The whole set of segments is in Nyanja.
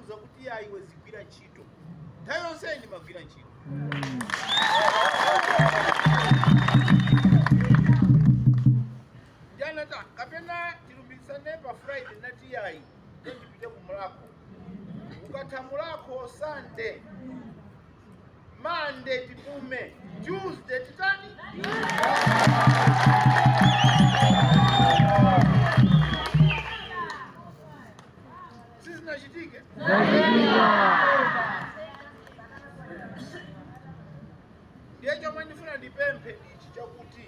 anandiuza kuti iwe zigwira ntchito. Nthawi yonse ndimagwira ntchito. Janata kapena tilumbikisane pa Friday nati iyayi ndipite kumulako. Ukathamulako Sunday, Monday tipume, Tuesday titani? Sisi nachitike? Ndiye chomwe ndifuna ndipemphe ichi chakuti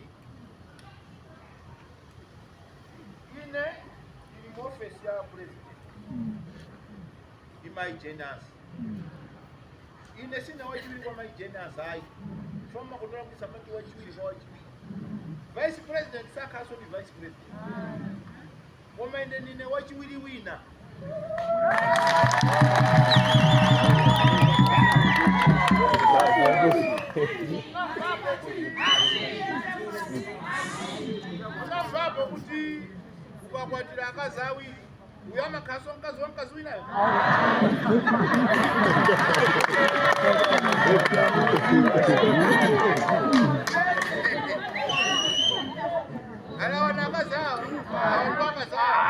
ine ndili mu ofesi ya president imaijenasi. Ine sina wachiwiri kwa maijenasi ayi. Choma kutola kuti samaki wachiwiri kwa wachiwiri. Vice president sakhaso ni vice president. Koma ine nine wachiwiri wina. Unamvapo kuti ukakwatira akazi awiri uyama khaso mkazi wa mkazi winayo. Ala wana akazi hao, hawapanga sawa.